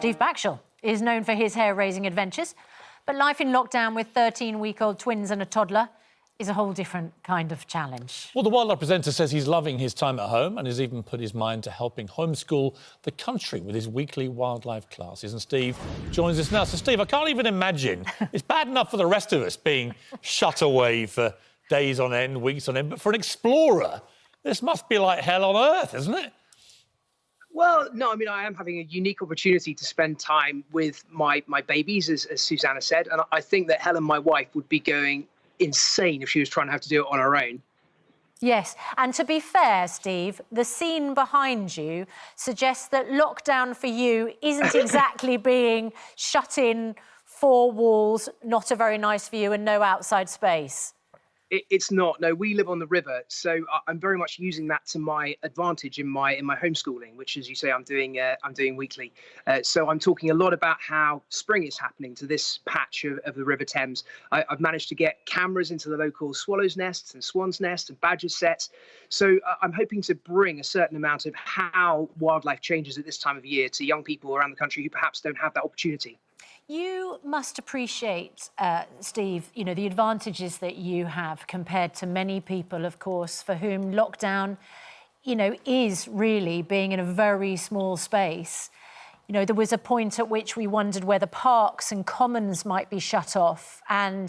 Steve Backshall is known for his hair-raising adventures, but life in lockdown with 13-week-old twins and a toddler is a whole different kind of challenge. Well, the wildlife presenter says he's loving his time at home and has even put his mind to helping homeschool the country with his weekly wildlife classes. And Steve joins us now. So, Steve, I can't even imagine. It's bad enough for the rest of us being shut away for days on end, weeks on end, but for an explorer, this must be like hell on earth, isn't it? Well, no, I mean, I am having a unique opportunity to spend time with my babies, as Susanna said. And I think that Helen, my wife, would be going insane if she was trying to have to do it on her own. Yes, and to be fair, Steve, the scene behind you suggests that lockdown for you isn't exactly being shut in, four walls, not a very nice view and no outside space. It's not. No, we live on the river, so I'm very much using that to my advantage in my homeschooling, which, as you say, I'm doing weekly. So I'm talking a lot about how spring is happening to this patch of the River Thames. I've managed to get cameras into the local swallows' nests and swans' nests and badger sets. So I'm hoping to bring a certain amount of how wildlife changes at this time of year to young people around the country who perhaps don't have that opportunity. You must appreciate, Steve, you know, the advantages that you have compared to many people, of course, for whom lockdown, you know, is really being in a very small space. You know, there was a point at which we wondered whether parks and commons might be shut off. And,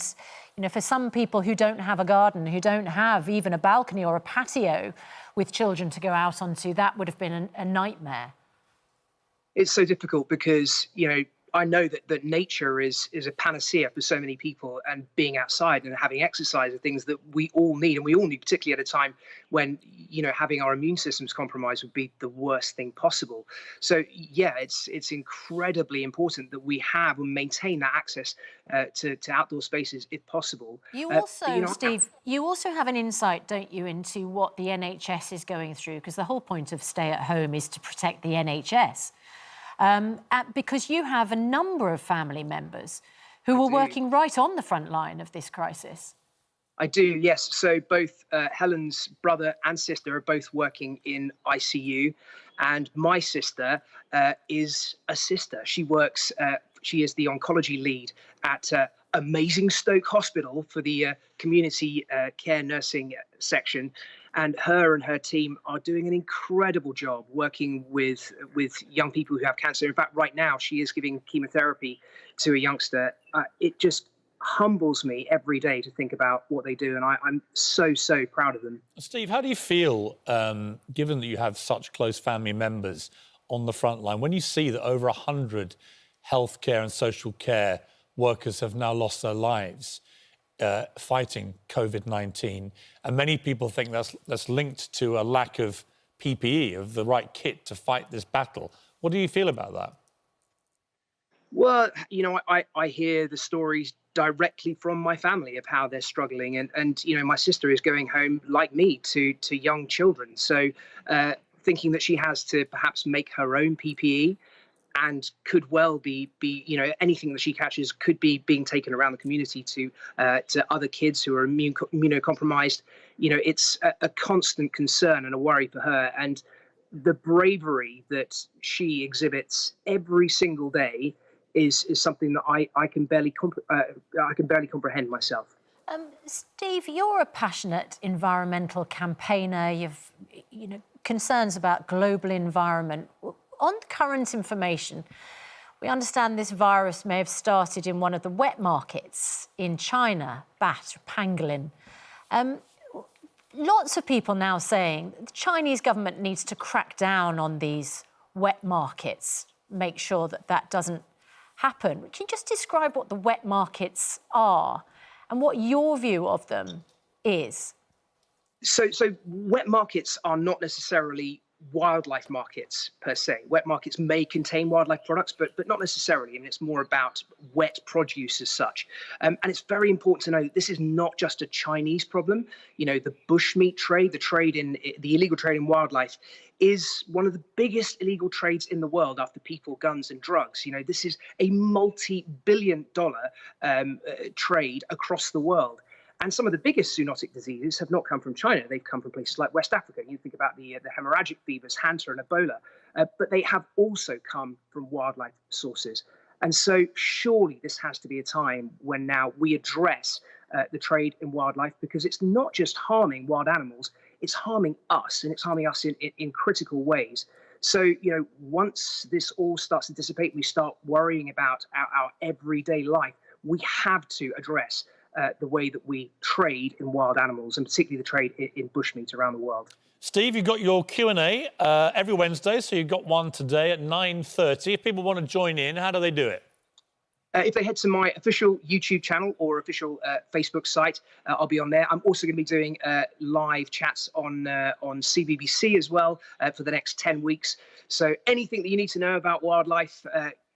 you know, for some people who don't have a garden, who don't have even a balcony or a patio with children to go out onto, that would have been a nightmare. It's so difficult because, you know, I know that nature is a panacea for so many people, and being outside and having exercise are things that we all need, and we all need particularly at a time when, you know, having our immune systems compromised would be the worst thing possible. So yeah, it's incredibly important that we have and maintain that access to outdoor spaces if possible. You also, Steve, you also have an insight, don't you, into what the NHS is going through, because the whole point of stay at home is to protect the NHS. Because you have a number of family members who are working right on the front line of this crisis. I do, yes. So both Helen's brother and sister are both working in ICU, and my sister is a sister. She works, she is the oncology lead at Amazing Stoke Hospital for the community care nursing section. And her team are doing an incredible job working with young people who have cancer. In fact, right now, she is giving chemotherapy to a youngster. It just humbles me every day to think about what they do. And I'm so proud of them. Steve, how do you feel, given that you have such close family members on the front line, when you see that over 100 healthcare and social care workers have now lost their lives fighting COVID-19, and many people think that's linked to a lack of PPE, of the right kit to fight this battle? What do you feel about that? Well, you know, I hear the stories directly from my family of how they're struggling, and you know, my sister is going home like me to young children, so thinking that she has to perhaps make her own PPE. And could well be, you know, anything that she catches could be being taken around the community to other kids who are immunocompromised. You know, it's a constant concern and a worry for her. And the bravery that she exhibits every single day is something that I can barely comprehend myself. Steve, you're a passionate environmental campaigner. You've, you know, concerns about global environment. On current information, we understand this virus may have started in one of the wet markets in China, Bat or Pangolin. Lots of people now saying the Chinese government needs to crack down on these wet markets, make sure that doesn't happen. Can you just describe what the wet markets are and what your view of them is? So wet markets are not necessarily wildlife markets per se. Wet markets may contain wildlife products, but not necessarily. I mean, it's more about wet produce as such. And it's very important to know that this is not just a Chinese problem. You know, the bushmeat trade, the illegal trade in wildlife, is one of the biggest illegal trades in the world after people, guns and drugs. You know, this is a multi-billion-dollar trade across the world. And some of the biggest zoonotic diseases have not come from China. They've come from places like West Africa. You think about the hemorrhagic fevers, Hanta and Ebola, but they have also come from wildlife sources. And so surely this has to be a time when now we address the trade in wildlife, because it's not just harming wild animals, it's harming us, and it's harming us in critical ways. So, you know, once this all starts to dissipate, we start worrying about our everyday life, we have to address the way that we trade in wild animals, and particularly the trade in bushmeat around the world. Steve, you've got your Q&A every Wednesday, so you've got one today at 9:30. If people want to join in, how do they do it? If they head to my official YouTube channel or official Facebook site, I'll be on there. I'm also going to be doing live chats on CBBC as well for the next 10 weeks. So anything that you need to know about wildlife,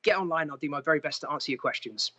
get online. I'll do my very best to answer your questions.